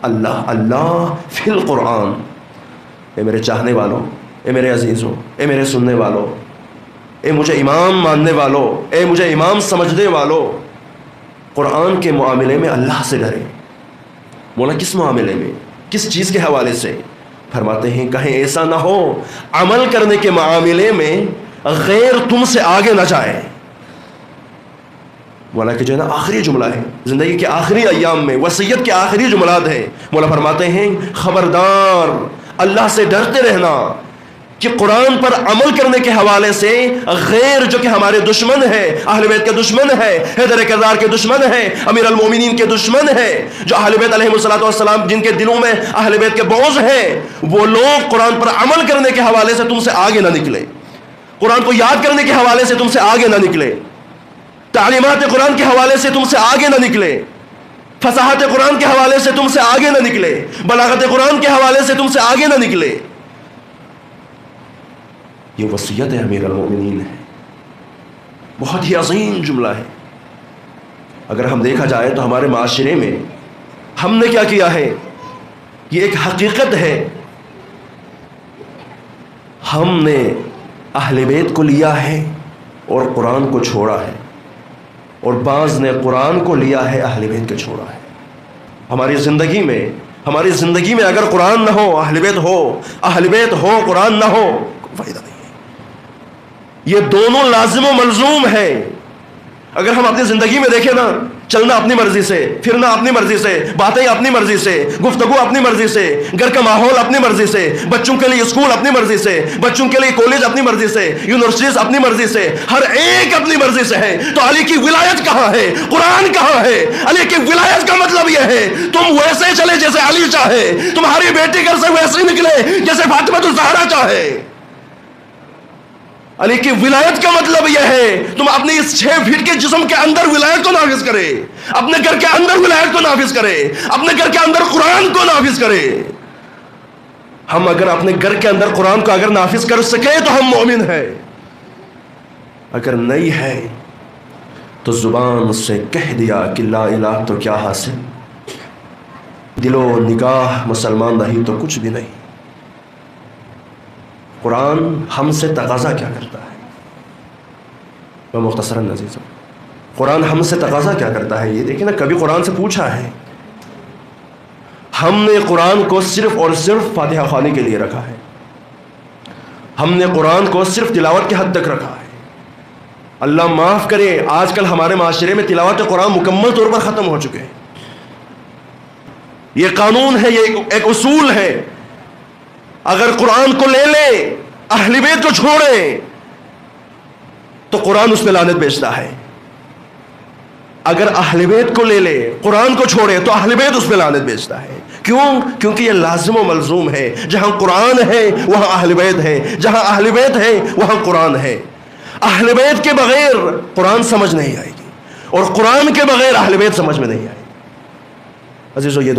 اللہ اللہ فی القرآن. اے میرے چاہنے والوں، اے میرے عزیزوں، اے میرے سننے والوں، اے مجھے امام ماننے والوں، اے مجھے امام سمجھنے والوں، قرآن کے معاملے میں اللہ سے ڈرے. مولا کس معاملے میں، کس چیز کے حوالے سے؟ فرماتے ہیں کہیں ایسا نہ ہو عمل کرنے کے معاملے میں غیر تم سے آگے نہ جائے. مولا کہ جو ہے نا آخری جملہ ہے زندگی کے آخری ایام میں، وصیت کے آخری جملات ہیں. مولا فرماتے ہیں خبردار اللہ سے ڈرتے رہنا کہ قرآن پر عمل کرنے کے حوالے سے غیر جو کہ ہمارے دشمن ہے، اہل بیت کے دشمن ہے، حیدر کرار کے دشمن ہے، امیر المومنین کے دشمن ہے، جو اہل بیت علیہ الصلوۃ والسلام جن کے دلوں میں اہل بیت کے بغض ہیں، وہ لوگ قرآن پر عمل کرنے کے حوالے سے تم سے آگے نہ نکلے، قرآن کو یاد کرنے کے حوالے سے تم سے آگے نہ نکلے، تعلیمات قرآن کے حوالے سے تم سے آگے نہ نکلے، فصاحت قرآن کے حوالے سے تم سے آگے نہ نکلے، بلاغت قرآن کے حوالے سے تم سے آگے نہ نکلے. یہ وصیت امیر المومنین ہے، بہت ہی عظیم جملہ ہے. اگر ہم دیکھا جائے تو ہمارے معاشرے میں ہم نے کیا کیا ہے، یہ ایک حقیقت ہے، ہم نے اہل بیت کو لیا ہے اور قرآن کو چھوڑا ہے، اور بعض نے قرآن کو لیا ہے اہل بیت کو چھوڑا ہے. ہماری زندگی میں اگر قرآن نہ ہو، اہل بیت ہو قرآن نہ ہو، کوئی فائدہ نہیں. یہ دونوں لازم و ملزوم ہے. اگر ہم اپنی زندگی میں دیکھیں نا، چلنا اپنی مرضی سے، پھرنا اپنی مرضی سے، باتیں اپنی مرضی سے، گفتگو اپنی مرضی سے، گھر کا ماحول اپنی مرضی سے، بچوں کے لیے اسکول اپنی مرضی سے، بچوں کے لیے کالج اپنی مرضی سے، یونیورسٹیز اپنی مرضی سے، ہر ایک اپنی مرضی سے ہے. تو علی کی ولایت کہاں ہے؟ قرآن کہاں ہے؟ علی کی ولایت کا مطلب یہ ہے تم ویسے چلے جیسے علی چاہے، تمہاری بیٹی گھر سے ویسے نکلے جیسے فاطمہ الزہرا چاہے. علی کی ولایت کا مطلب یہ ہے تم اپنی اس 6 فٹ کے جسم کے اندر ولایت کو نافذ کرے، اپنے گھر کے اندر ولایت کو نافذ کرے، اپنے گھر کے اندر قرآن کو نافذ کرے. ہم اگر اپنے گھر کے اندر قرآن کو اگر نافذ کر سکے تو ہم مومن ہیں، اگر نہیں ہے تو زبان سے کہہ دیا کہ لا الہ تو کیا حاصل، دل و نگاہ مسلمان رہی تو کچھ بھی نہیں. قرآن ہم سے تقاضا کیا کرتا ہے؟ میں مختصراً عزیز ہوں، قرآن ہم سے تقاضا کیا کرتا ہے یہ دیکھیں نا. کبھی قرآن سے پوچھا ہے؟ ہم نے قرآن کو صرف اور صرف فاتحہ خوانی کے لیے رکھا ہے، ہم نے قرآن کو صرف تلاوت کے حد تک رکھا ہے. اللہ معاف کرے، آج کل ہمارے معاشرے میں تلاوت قرآن مکمل طور پر ختم ہو چکے ہیں. یہ قانون ہے، یہ ایک اصول ہے. اگر قرآن کو لے لے، اہل بیت کو چھوڑے تو قرآن اس میں لعنت بیچتا ہے. اگر اہل بیت کو لے لے، قرآن کو چھوڑے تو اہل بیت اس میں لعنت بیچتا ہے. کیوں؟ کیونکہ یہ لازم و ملزوم ہے. جہاں قرآن ہے وہاں اہل بیت ہے، جہاں اہل بیت ہے وہاں قرآن ہے. اہل بیت کے بغیر قرآن سمجھ نہیں آئے گی، اور قرآن کے بغیر اہل بیت سمجھ میں نہیں آئے گی. عزیزو یہ